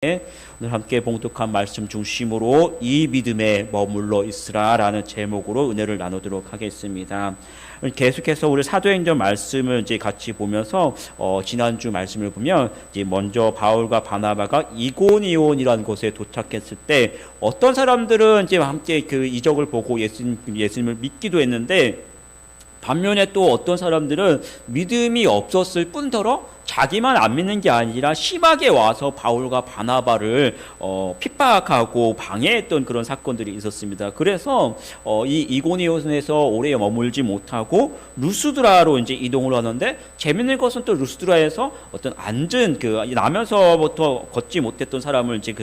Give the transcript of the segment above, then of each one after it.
오늘 함께 봉독한 말씀 중심으로 이 믿음에 머물러 있으라라는 제목으로 은혜를 나누도록 하겠습니다. 계속해서 우리 사도행전 말씀을 이제 같이 보면서 지난주 말씀을 보면 이제 먼저 바울과 바나바가 이고니온이라는 곳에 도착했을 때 어떤 사람들은 이제 함께 그 이적을 보고 예수님을 믿기도 했는데, 반면에 또 어떤 사람들은 믿음이 없었을 뿐더러 자기만 안 믿는 게 아니라 심하게 와서 바울과 바나바를 핍박하고 방해했던 그런 사건들이 있었습니다. 그래서 이 이고니온에서 오래 머물지 못하고 루스드라로 이제 이동을 하는데, 재밌는 것은 또 루스드라에서 어떤 앉은 나면서부터 걷지 못했던 사람을 이제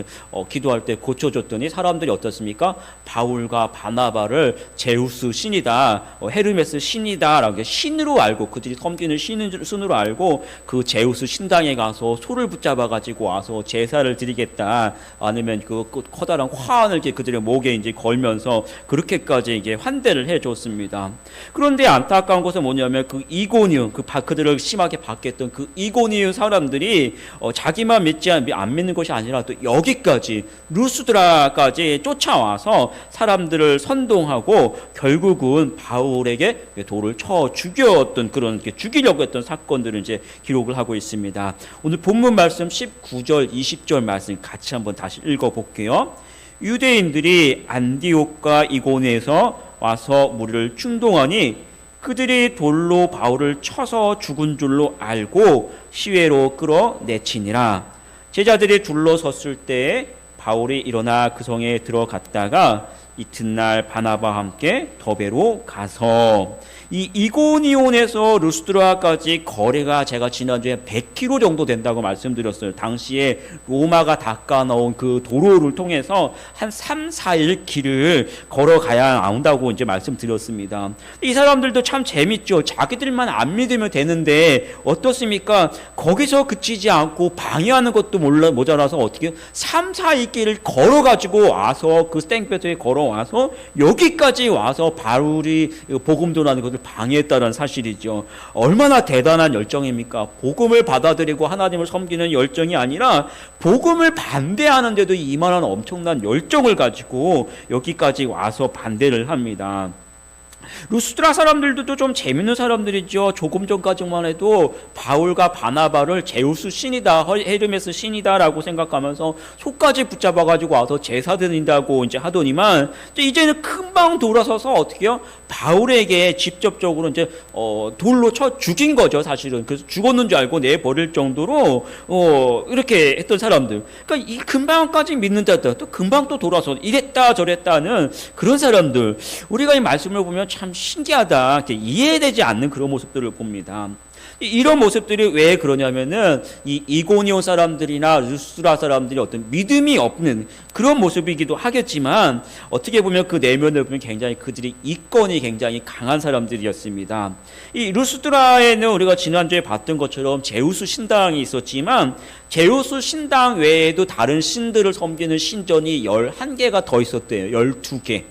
기도할 때 고쳐줬더니 사람들이 어떻습니까? 바울과 바나바를 제우스 신이다, 헤르메스 신이다라고 신으로 알고, 그들이 섬기는 신으로 알고 그 제우스 신당에 가서 소를 붙잡아 가지고 와서 제사를 드리겠다, 아니면 그 커다란 화환을 그들의 목에 이제 걸면서 그렇게까지 이게 환대를 해줬습니다. 그런데 안타까운 것은 뭐냐면 그 이고니온, 그들을 심하게 박해했던 그 이고니온 사람들이 자기만 안 믿는 것이 아니라 또 여기까지 루스드라까지 쫓아와서 사람들을 선동하고 결국은 바울에게 돌을 쳐 죽였던, 그런 죽이려고 했던 사건들을 이제 기록을 하고 있습니다. 오늘 본문 말씀 19절 20절 말씀 같이 한번 다시 읽어볼게요. 유대인들이 안디옥과 이고니에서 와서 무리를 충동하니 그들이 돌로 바울을 쳐서 죽은 줄로 알고 시외로 끌어내치니라. 제자들이 둘러섰을 때 바울이 일어나 그 성에 들어갔다가 이튿날 바나바와 함께 더베로 가서, 이 이고니온에서 루스드라까지 거리가 제가 지난주에 100km 정도 된다고 말씀드렸어요. 당시에 로마가 닦아놓은 그 도로를 통해서 한 3, 4일 길을 걸어가야 나온다고 이제 말씀드렸습니다. 이 사람들도 참 재밌죠. 자기들만 안 믿으면 되는데 어떻습니까? 거기서 그치지 않고 방해하는 것도 모자라서 어떻게 3, 4일 길을 걸어가지고 와서 그 땡볕에 걸어와서 여기까지 와서 바울이 복음 전하는 것을 방해했다는 사실이죠. 얼마나 대단한 열정입니까? 복음을 받아들이고 하나님을 섬기는 열정이 아니라 복음을 반대하는데도 이만한 엄청난 열정을 가지고 여기까지 와서 반대를 합니다. 루스드라 사람들도 좀 재밌는 사람들이죠. 조금 전까지만 해도 바울과 바나바를 제우스 신이다, 헤르메스 신이다라고 생각하면서 소까지 붙잡아가지고 와서 제사 드린다고 이제 하더니만, 이제는 금방 돌아서서 어떻게요? 바울에게 직접적으로 이제 돌로 쳐 죽인 거죠, 사실은. 그래서 죽었는 줄 알고 내버릴 정도로 이렇게 했던 사람들. 그러니까 이 금방까지 믿는다, 또 금방 또 돌아서 이랬다 저랬다는 그런 사람들. 우리가 이 말씀을 보면 참 신기하다, 이해되지 않는 그런 모습들을 봅니다. 이런 모습들이 왜 그러냐면은 이 이고니온 사람들이나 루스드라 사람들이 어떤 믿음이 없는 그런 모습이기도 하겠지만, 어떻게 보면 그 내면을 보면 굉장히 그들이 이권이 굉장히 강한 사람들이었습니다. 이 루스드라에는 우리가 지난주에 봤던 것처럼 제우스 신당이 있었지만, 제우스 신당 외에도 다른 신들을 섬기는 신전이 11개가 더 있었대요. 12개.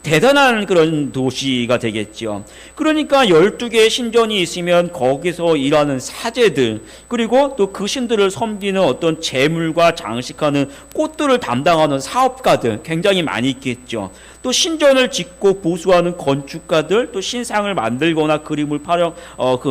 대단한 그런 도시가 되겠죠. 그러니까 12개의 신전이 있으면 거기서 일하는 사제들, 그리고 또 그 신들을 섬기는 어떤 재물과 장식하는 꽃들을 담당하는 사업가들 굉장히 많이 있겠죠. 또 신전을 짓고 보수하는 건축가들, 또 신상을 만들거나 그림을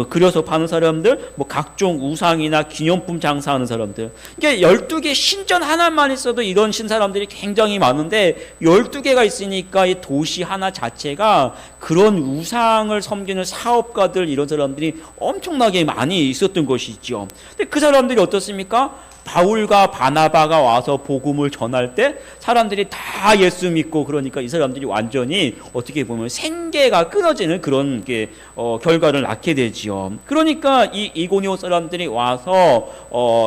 그려서 파는 사람들, 뭐 각종 우상이나 기념품 장사하는 사람들. 이게 12개 신전 하나만 있어도 이런 신사람들이 굉장히 많은데, 12개가 있으니까 이 도시 하나 자체가 그런 우상을 섬기는 사업가들, 이런 사람들이 엄청나게 많이 있었던 것이죠. 근데 그 사람들이 어떻습니까? 바울과 바나바가 와서 복음을 전할 때 사람들이 다 예수 믿고, 그러니까 이 사람들이 완전히 어떻게 보면 생계가 끊어지는 그런 결과를 낳게 되지요. 그러니까 이 이고니온 사람들이 와서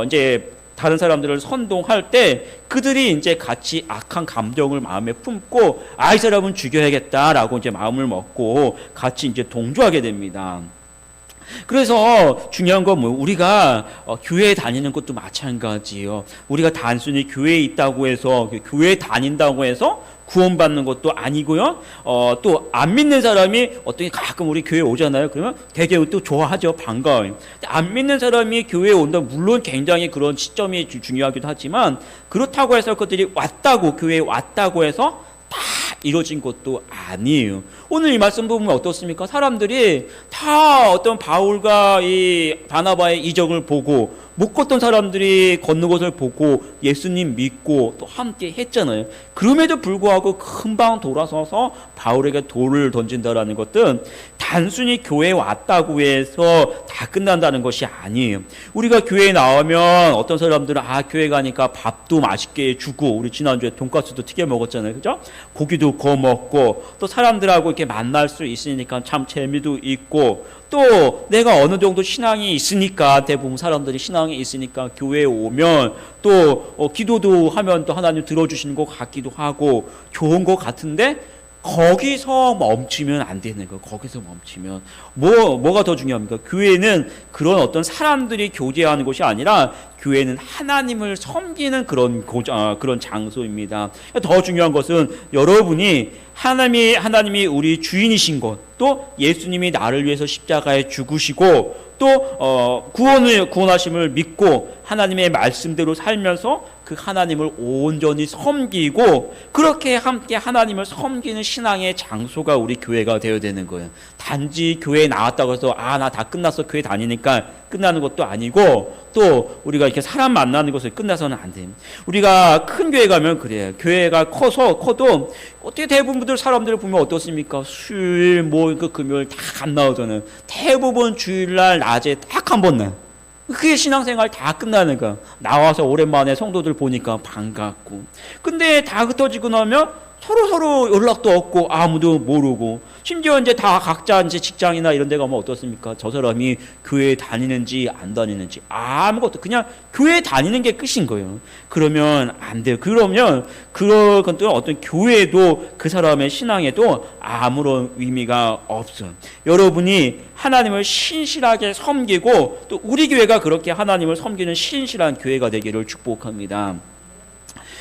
이제 다른 사람들을 선동할 때 그들이 이제 같이 악한 감정을 마음에 품고, 이 사람은 죽여야겠다라고 이제 마음을 먹고 같이 이제 동조하게 됩니다. 그래서 중요한 건 뭐 우리가 교회 다니는 것도 마찬가지예요. 우리가 단순히 교회에 있다고 해서 교회 다닌다고 해서 구원받는 것도 아니고요. 또 안 믿는 사람이 어떻게 가끔 우리 교회 오잖아요. 그러면 되게 또 좋아하죠. 반가워요. 안 믿는 사람이 교회에 온다. 물론 굉장히 그런 시점이 중요하기도 하지만 그렇다고 해서 그들이 왔다고 교회에 왔다고 해서 다 이루어진 것도 아니에요. 오늘 이 말씀 보면 어떻습니까? 사람들이 다 어떤 바울과 이 바나바의 이적을 보고 못 걷던 사람들이 걷는 것을 보고 예수님 믿고 또 함께 했잖아요. 그럼에도 불구하고 금방 돌아서서 바울에게 돌을 던진다라는 것은 단순히 교회에 왔다고 해서 다 끝난다는 것이 아니에요. 우리가 교회에 나오면 어떤 사람들은 교회 가니까 밥도 맛있게 주고, 우리 지난주에 돈가스도 튀겨 먹었잖아요. 그죠? 고기도 구워 먹고 또 사람들하고 이렇게 만날 수 있으니까 참 재미도 있고, 또 내가 어느 정도 신앙이 있으니까, 대부분 사람들이 신앙이 있으니까 교회에 오면 또 기도도 하면 또 하나님 들어주시는 것 같기도 하고 좋은 것 같은데, 거기서 멈추면 안 되는 거예요. 거기서 멈추면 뭐가 더 중요합니까? 교회는 그런 어떤 사람들이 교제하는 곳이 아니라 교회는 하나님을 섬기는 그런 장소입니다. 더 중요한 것은 여러분이 하나님이 우리 주인이신 것, 또 예수님이 나를 위해서 십자가에 죽으시고 또 구원하심을 믿고 하나님의 말씀대로 살면서 그 하나님을 온전히 섬기고, 그렇게 함께 하나님을 섬기는 신앙의 장소가 우리 교회가 되어야 되는 거예요. 단지 교회에 나왔다고 해서 나 다 끝났어 교회 다니니까 끝나는 것도 아니고, 또 우리가 이렇게 사람 만나는 것을 끝나서는 안 돼요. 우리가 큰 교회 가면 그래요. 교회가 커도 어떻게 대부분들 사람들을 보면 어떻습니까? 수요일 금요일 다 안 나오잖아요. 대부분 주일날 낮에 딱 한 번 나요. 그게 신앙생활 다 끝나는 거야. 나와서 오랜만에 성도들 보니까 반갑고. 근데 다 흩어지고 나면 서로 연락도 없고 아무도 모르고, 심지어 이제 다 각자 이제 직장이나 이런 데 가면 어떻습니까? 저 사람이 교회에 다니는지 안 다니는지 아무것도, 그냥 교회에 다니는 게 끝인 거예요. 그러면 안 돼요. 그러면 그건 또 어떤 교회도 그 사람의 신앙에도 아무런 의미가 없어요. 여러분이 하나님을 신실하게 섬기고, 또 우리 교회가 그렇게 하나님을 섬기는 신실한 교회가 되기를 축복합니다.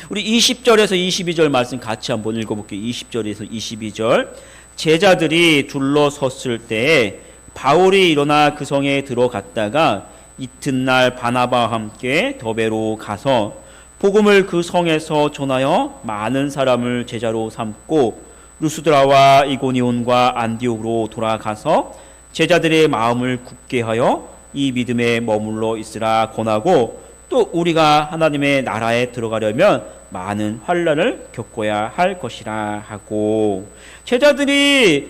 우리 20절에서 22절 말씀 같이 한번 읽어볼게요. 20절에서 22절. 제자들이 둘러섰을 때에 바울이 일어나 그 성에 들어갔다가 이튿날 바나바와 함께 더베로 가서 복음을 그 성에서 전하여 많은 사람을 제자로 삼고, 루스드라와 이고니온과 안디옥으로 돌아가서 제자들의 마음을 굳게 하여 이 믿음에 머물러 있으라 권하고, 또 우리가 하나님의 나라에 들어가려면 많은 환난을 겪어야 할 것이라 하고, 제자들이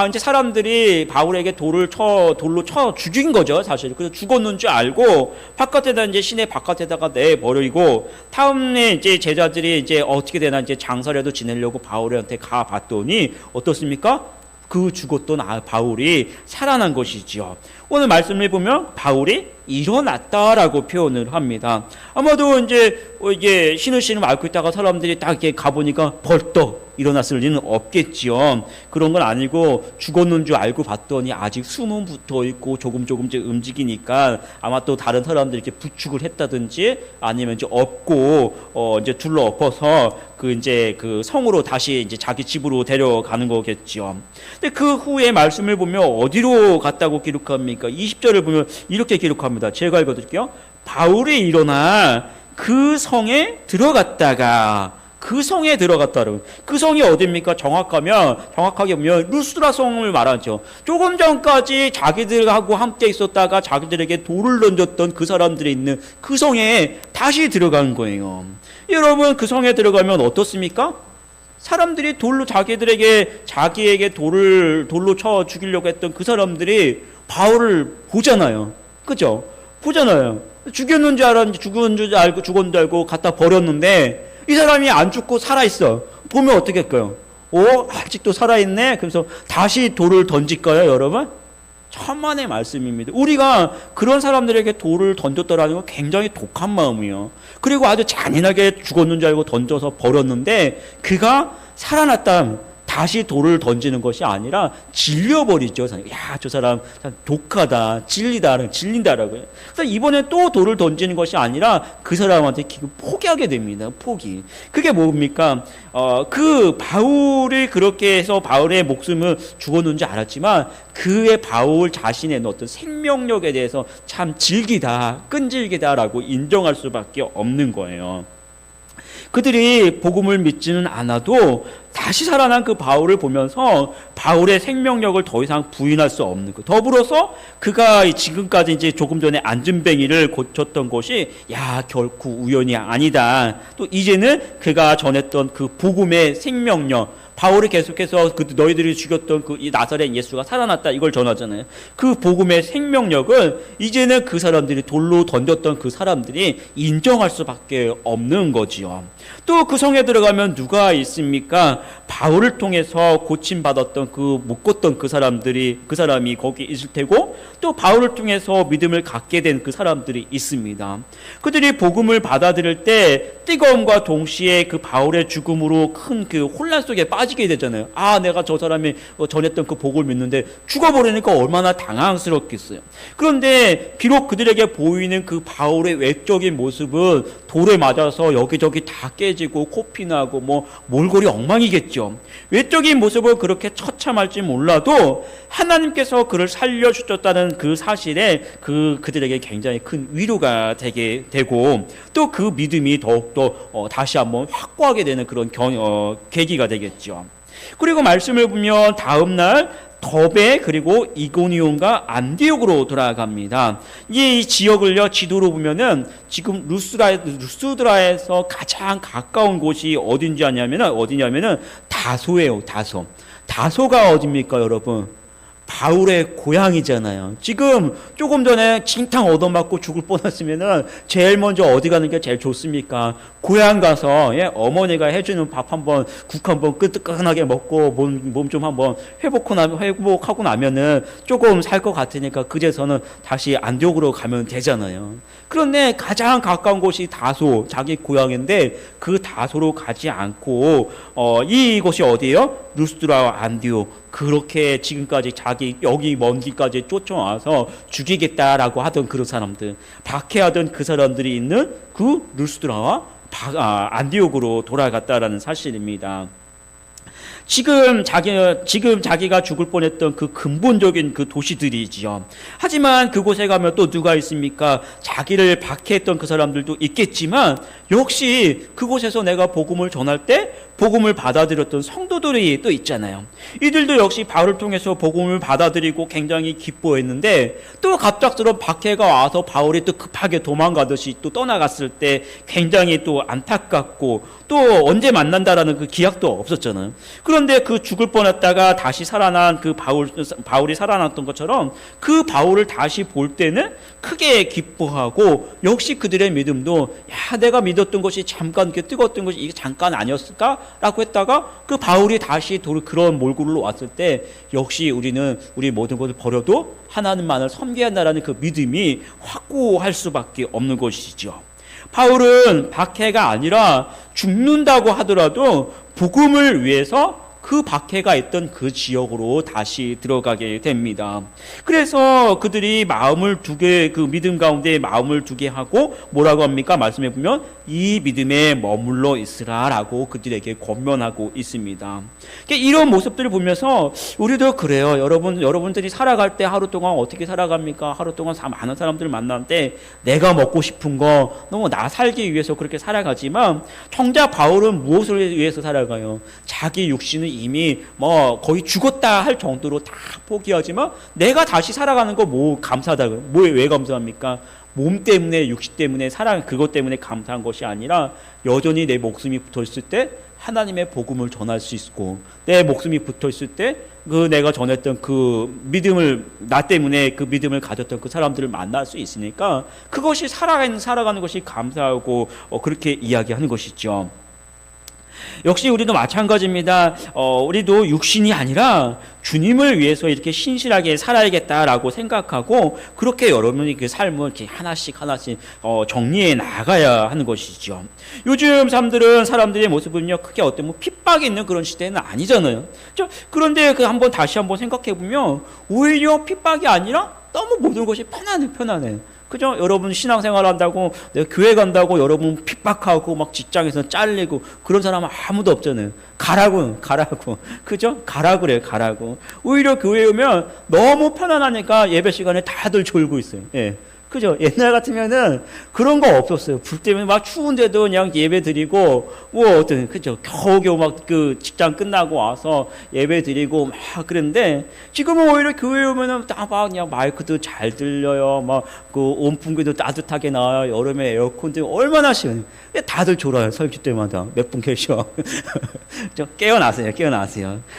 이제 사람들이 바울에게 돌로 쳐 죽인 거죠, 사실. 그래서 죽었는 줄 알고 바깥에다 이제 시내 바깥에다가 내버리고, 다음에 이제 제자들이 이제 어떻게 되나 이제 장사라도 지내려고 바울한테 가 봤더니 어떻습니까? 그 죽었던 바울이 살아난 것이지요. 오늘 말씀을 보면 바울이 일어났다라고 표현을 합니다. 아마도 이게 신을 앓고 있다가 사람들이 딱 이렇게 가보니까 벌떡 일어났을 리는 없겠지요. 그런 건 아니고 죽었는 줄 알고 봤더니 아직 숨은 붙어 있고 조금 이제 움직이니까 아마 또 다른 사람들이 이렇게 부축을 했다든지 아니면 이제 업고 이제 둘러 엎어서 그 성으로 다시 이제 자기 집으로 데려가는 거겠지요. 근데 그 후에 말씀을 보면 어디로 갔다고 기록합니까? 20절을 보면 이렇게 기록합니다. 제가 읽어드릴게요. 바울이 일어나 그 성에 들어갔다가, 그 성에 들어갔다는, 그 성이 어디입니까? 정확하게 보면 루스드라 성을 말하죠. 조금 전까지 자기들하고 함께 있었다가 자기들에게 돌을 던졌던 그 사람들이 있는 그 성에 다시 들어간 거예요. 여러분, 그 성에 들어가면 어떻습니까? 사람들이 자기에게 돌로 쳐 죽이려고 했던 그 사람들이 바울을 보잖아요. 그죠? 보잖아요. 죽었는 줄 알고 갖다 버렸는데, 이 사람이 안 죽고 살아있어. 보면 어떻게 할까요? 아직도 살아있네? 그래서 다시 돌을 던질까요, 여러분? 천만의 말씀입니다. 우리가 그런 사람들에게 돌을 던졌더라는 건 굉장히 독한 마음이에요. 그리고 아주 잔인하게 죽었는 줄 알고 던져서 버렸는데, 그가 살아났다. 다시 돌을 던지는 것이 아니라 질려버리죠. 야, 저 사람 참 독하다, 질린다라고요. 그래서 이번에 또 돌을 던지는 것이 아니라 그 사람한테 포기하게 됩니다. 포기. 그게 뭡니까? 그 바울이 그렇게 해서 바울의 목숨을 죽었는지 알았지만 그의 바울 자신의 어떤 생명력에 대해서 참 끈질기다라고 인정할 수밖에 없는 거예요. 그들이 복음을 믿지는 않아도 다시 살아난 그 바울을 보면서 바울의 생명력을 더 이상 부인할 수 없는 것. 더불어서 그가 지금까지 이제 조금 전에 안진뱅이를 고쳤던 것이 결코 우연이 아니다. 또 이제는 그가 전했던 그 복음의 생명력, 바울이 계속해서 너희들이 죽였던 이 나사렛 예수가 살아났다 이걸 전하잖아요. 그 복음의 생명력을 이제는 그 사람들이 돌로 던졌던 그 사람들이 인정할 수밖에 없는 거지요. 또 그 성에 들어가면 누가 있습니까? 바울을 통해서 고침받았던 묶었던 그 사람이 거기 있을 테고, 또 바울을 통해서 믿음을 갖게 된 그 사람들이 있습니다. 그들이 복음을 받아들일 때 뜨거움과 동시에 그 바울의 죽음으로 큰 그 혼란 속에 빠지게 되잖아요. 내가 저 사람이 전했던 그 복을 믿는데 죽어버리니까 얼마나 당황스럽겠어요. 그런데 비록 그들에게 보이는 그 바울의 외적인 모습은 돌에 맞아서 여기저기 다 깨지고 코피나고 몰골이 엉망이겠죠. 외적인 모습은 그렇게 처참할지 몰라도 하나님께서 그를 살려주셨다는 그 사실에 그들에게 굉장히 큰 위로가 되게 되고, 또 그 믿음이 더욱더 다시 한번 확고하게 되는 그런 계기가 되겠죠. 그리고 말씀을 보면 다음 날 더베 그리고 이고니온과 안디옥으로 돌아갑니다. 이 지역을요 지도로 보면은 지금 루스드라에서 가장 가까운 곳이 어디냐면은 다소예요. 다소가 어디입니까, 여러분? 바울의 고향이잖아요. 지금 조금 전에 칭탕 얻어맞고 죽을 뻔했으면은 제일 먼저 어디 가는 게 제일 좋습니까? 고향 가서 어머니가 해주는 밥 한번 국 한번 끄떡끄떡하게 먹고 몸 좀 한번 회복하고 나면은 조금 살 것 같으니까 그제서는 다시 안디옥으로 가면 되잖아요. 그런데 가장 가까운 곳이 다소, 자기 고향인데 그 다소로 가지 않고 이곳이 어디예요? 루스드라와 안디옥. 그렇게 지금까지 자기 여기 먼 길까지 쫓아와서 죽이겠다라고 하던 그런 사람들, 박해하던 그 사람들이 있는 그 루스드라와 안디옥으로 돌아갔다라는 사실입니다. 지금 자기가 죽을 뻔했던 그 근본적인 그 도시들이지요. 하지만 그곳에 가면 또 누가 있습니까? 자기를 박해했던 그 사람들도 있겠지만 역시 그곳에서 내가 복음을 전할 때 복음을 받아들였던 성도들이 또 있잖아요. 이들도 역시 바울을 통해서 복음을 받아들이고 굉장히 기뻐했는데, 또 갑작스러운 박해가 와서 바울이 또 급하게 도망가듯이 또 떠나갔을 때 굉장히 또 안타깝고, 또 언제 만난다라는 그 기약도 없었잖아요. 그런데 그 죽을 뻔했다가 다시 살아난 그 바울이 살아났던 것처럼 그 바울을 다시 볼 때는 크게 기뻐하고, 역시 그들의 믿음도 내가 믿었던 것이 잠깐 이렇게 뜨거웠던 것이 이게 잠깐 아니었을까? 라고 했다가 그 바울이 다시 그런 몰골로 왔을 때 역시 우리는 우리 모든 것을 버려도 하나님만을 섬겨한다라는 그 믿음이 확고할 수밖에 없는 것이죠. 바울은 박해가 아니라 죽는다고 하더라도 복음을 위해서 그 박해가 있던 그 지역으로 다시 들어가게 됩니다. 그래서 그들이 그 믿음 가운데 마음을 두게 하고 뭐라고 합니까? 말씀해 보면 이 믿음에 머물러 있으라라고 그들에게 권면하고 있습니다. 이런 모습들을 보면서 우리도 그래요. 여러분들이 살아갈 때 하루 동안 어떻게 살아갑니까? 하루 동안 많은 사람들을 만나는데 내가 먹고 싶은 거 너무 나 살기 위해서 그렇게 살아가지만, 정작 바울은 무엇을 위해서 살아가요? 자기 육신은 이미 거의 죽었다 할 정도로 다 포기하지만 내가 다시 살아가는 거 감사하다고요. 왜 감사합니까? 몸 때문에, 육신 때문에 그것 때문에 감사한 것이 아니라 여전히 내 목숨이 붙어 있을 때 하나님의 복음을 전할 수 있고, 내 목숨이 붙어 있을 때 내가 전했던 나 때문에 그 믿음을 가졌던 그 사람들을 만날 수 있으니까 그것이 살아가는 것이 감사하고 그렇게 이야기하는 것이죠. 역시 우리도 마찬가지입니다. 우리도 육신이 아니라 주님을 위해서 이렇게 신실하게 살아야겠다라고 생각하고 그렇게 여러분이 그 삶을 이렇게 하나씩 정리해 나가야 하는 것이죠. 요즘 사람들의 모습은요, 크게 어떤 핍박이 있는 그런 시대는 아니잖아요. 그런데 다시 한번 생각해 보면 오히려 핍박이 아니라 너무 모든 것이 편안해. 그죠? 여러분 신앙생활 한다고, 내가 교회 간다고 여러분 핍박하고 막 직장에서 잘리고 그런 사람은 아무도 없잖아요. 가라고. 그죠? 가라고. 오히려 교회에 오면 너무 편안하니까 예배 시간에 다들 졸고 있어요. 예. 그죠? 옛날 같으면은 그런 거 없었어요. 불 때문에 막 추운데도 그냥 예배 드리고, 그죠? 겨우겨우 막 그 직장 끝나고 와서 예배 드리고 막 그런데 지금은 오히려 교회에 오면은 그냥 마이크도 잘 들려요. 막 그 온풍기도 따뜻하게 나와요. 여름에 에어컨도 얼마나 시원해요. 다들 졸아요. 설교 때마다. 몇 분 계셔. 깨어나세요.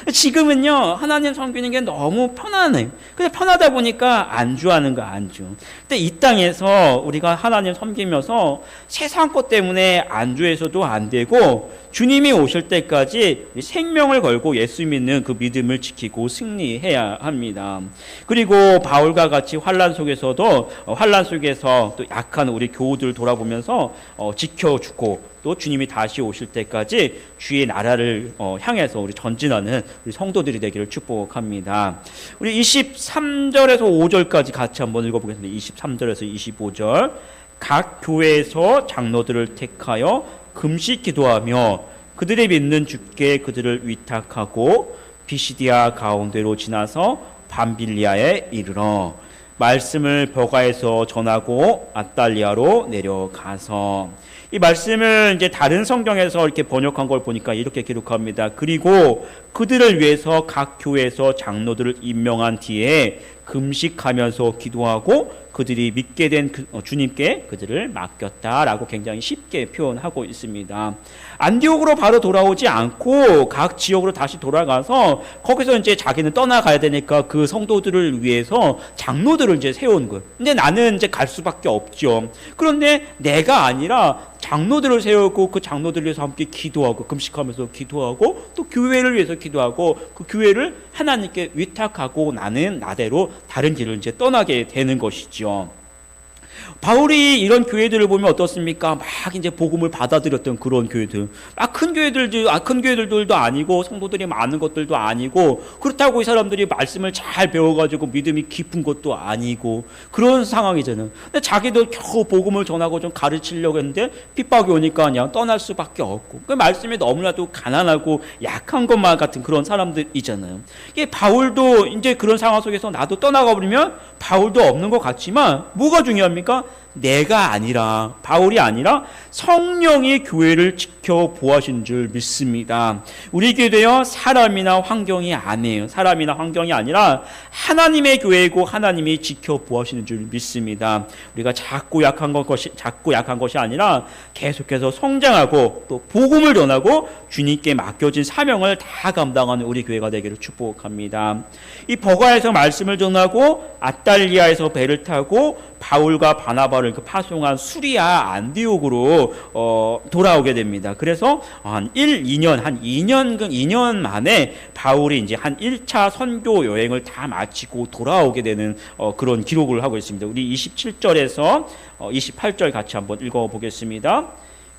지금은요, 하나님 섬기는 게 너무 편안해. 근데 편하다 보니까 안주하는 거, 안주. 근데 이 땅에서 우리가 하나님 섬기면서 세상 것 때문에 안주해서도 안 되고 주님이 오실 때까지 생명을 걸고 예수 믿는 그 믿음을 지키고 승리해야 합니다. 그리고 바울과 같이 환난 속에서 또 약한 우리 교우들 돌아보면서 지켜주고 또 주님이 다시 오실 때까지 주의 나라를 향해서 우리 전진하는 우리 성도들이 되기를 축복합니다. 우리 23절에서 5절까지 같이 한번 읽어보겠습니다. 23절에서 25절. 각 교회에서 장로들을 택하여 금식 기도하며 그들이 믿는 주께 그들을 위탁하고 비시디아 가운데로 지나서 밤빌리아에 이르러 말씀을 벼가에서 전하고 아달리아로 내려가서, 이 말씀을 이제 다른 성경에서 이렇게 번역한 걸 보니까 이렇게 기록합니다. 그리고 그들을 위해서 각 교회에서 장로들을 임명한 뒤에 금식하면서 기도하고 그들이 믿게 된 주님께 그들을 맡겼다라고 굉장히 쉽게 표현하고 있습니다. 안디옥으로 바로 돌아오지 않고 각 지역으로 다시 돌아가서 거기서 이제 자기는 떠나가야 되니까 그 성도들을 위해서 장로들을 이제 세운 거예요. 근데 나는 이제 갈 수밖에 없죠. 그런데 내가 아니라 장로들을 세우고 그 장로들을 위해서 함께 기도하고 금식하면서 기도하고 또 교회를 위해서 기도하고 그 교회를 하나님께 위탁하고 나는 나대로 다른 길을 이제 떠나게 되는 것이죠. 바울이 이런 교회들을 보면 어떻습니까? 막 이제 복음을 받아들였던 그런 교회들, 큰 교회들도 아니고 성도들이 많은 것들도 아니고, 그렇다고 이 사람들이 말씀을 잘 배워가지고 믿음이 깊은 것도 아니고 그런 상황이잖아요. 근데 자기도 겨우 복음을 전하고 좀 가르치려고 했는데 핍박이 오니까 그냥 떠날 수밖에 없고, 그 말씀이 너무나도 가난하고 약한 것만 같은 그런 사람들이잖아요. 이게 바울도 이제 그런 상황 속에서 나도 떠나가 버리면 바울도 없는 것 같지만 뭐가 중요합니까? 내가 아니라, 바울이 아니라 성령이 교회를 지켜 보호하신 줄 믿습니다. 우리 교회도요, 사람이나 환경이 아니에요. 사람이나 환경이 아니라 하나님의 교회이고 하나님이 지켜 보호하시는 줄 믿습니다. 우리가 자꾸 약한 것이 아니라 계속해서 성장하고 또 복음을 전하고 주님께 맡겨진 사명을 다 감당하는 우리 교회가 되기를 축복합니다. 이 버가에서 말씀을 전하고 아달리아에서 배를 타고 바울과 바나바를 파송한 수리아 안디옥으로 돌아오게 됩니다. 그래서 한 2년 만에 바울이 이제 한 1차 선교 여행을 다 마치고 돌아오게 되는 그런 기록을 하고 있습니다. 우리 27절에서 28절 같이 한번 읽어보겠습니다.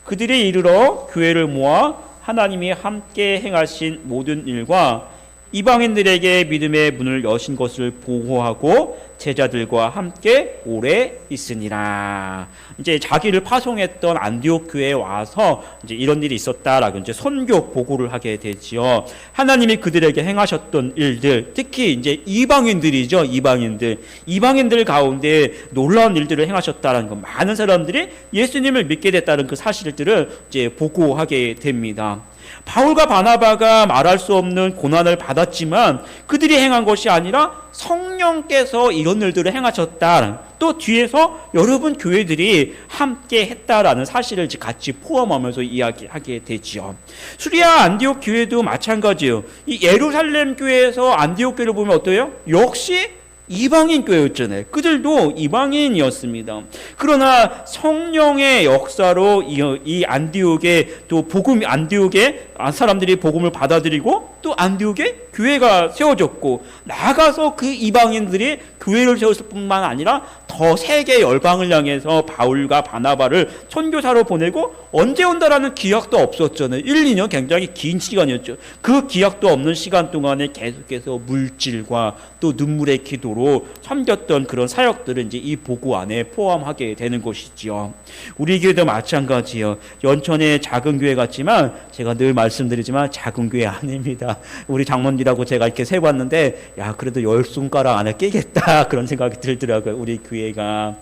그들이 이르러 교회를 모아 하나님이 함께 행하신 모든 일과 이방인들에게 믿음의 문을 여신 것을 보고하고 제자들과 함께 오래 있으니라. 이제 자기를 파송했던 안디옥 교회에 와서 이제 이런 일이 있었다라고 이제 선교 보고를 하게 되지요. 하나님이 그들에게 행하셨던 일들, 특히 이제 이방인들이죠. 이방인들 가운데 놀라운 일들을 행하셨다라는 거, 많은 사람들이 예수님을 믿게 됐다는 그 사실들을 이제 보고하게 됩니다. 바울과 바나바가 말할 수 없는 고난을 받았지만 그들이 행한 것이 아니라 성령께서 이런 일들을 행하셨다. 또 뒤에서 여러분 교회들이 함께 했다라는 사실을 같이 포함하면서 이야기하게 되지요. 수리아 안디옥 교회도 마찬가지예요. 이 예루살렘 교회에서 안디옥 교회를 보면 어때요? 역시 이방인 교회였잖아요. 그들도 이방인이었습니다. 그러나 성령의 역사로 이 안디옥에 또 안디옥에 사람들이 복음을 받아들이고 또 안디옥에 교회가 세워졌고 나아가서 그 이방인들이 교회를 세웠을 뿐만 아니라 더 세계 열방을 향해서 바울과 바나바를 선교사로 보내고 언제 온다라는 기약도 없었잖아요. 1, 2년 굉장히 긴 시간이었죠. 그 기약도 없는 시간 동안에 계속해서 물질과 또 눈물의 기도로 섬겼던 그런 사역들을 이제 이 보고 안에 포함하게 되는 것이지요. 우리 교회도 마찬가지요. 연천의 작은 교회 같지만 제가 늘 말씀드리지만 작은 교회 아닙니다. 우리 장로님하고 제가 이렇게 세봤는데 야 그래도 10손가락 안에 끼겠다 그런 생각이 들더라고요. 우리 교회가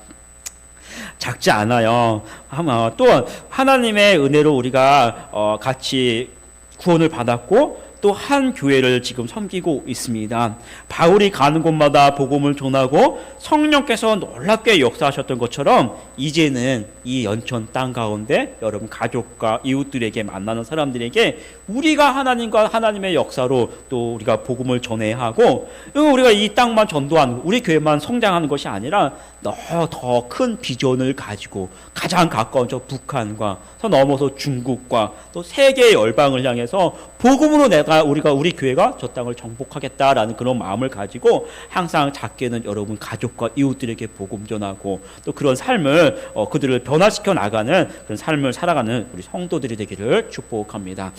작지 않아요. 또 하나님의 은혜로 우리가 같이 구원을 받았고 또 한 교회를 지금 섬기고 있습니다. 바울이 가는 곳마다 복음을 전하고 성령께서 놀랍게 역사하셨던 것처럼 이제는 이 연천 땅 가운데 여러분 가족과 이웃들에게 만나는 사람들에게 우리가 하나님과 하나님의 역사로 또 우리가 복음을 전해야 하고 우리가 이 땅만 전도하는 우리 교회만 성장하는 것이 아니라 더 큰 비전을 가지고 가장 가까운 저 북한과 더 넘어서 중국과 또 세계의 열방을 향해서 복음으로 우리가 우리 교회가 저 땅을 정복하겠다라는 그런 마음을 가지고 항상 작게는 여러분 가족과 이웃들에게 복음 전하고 또 그런 삶을 그들을 변화시켜 나가는 그런 삶을 살아가는 우리 성도들이 되기를 축복합니다.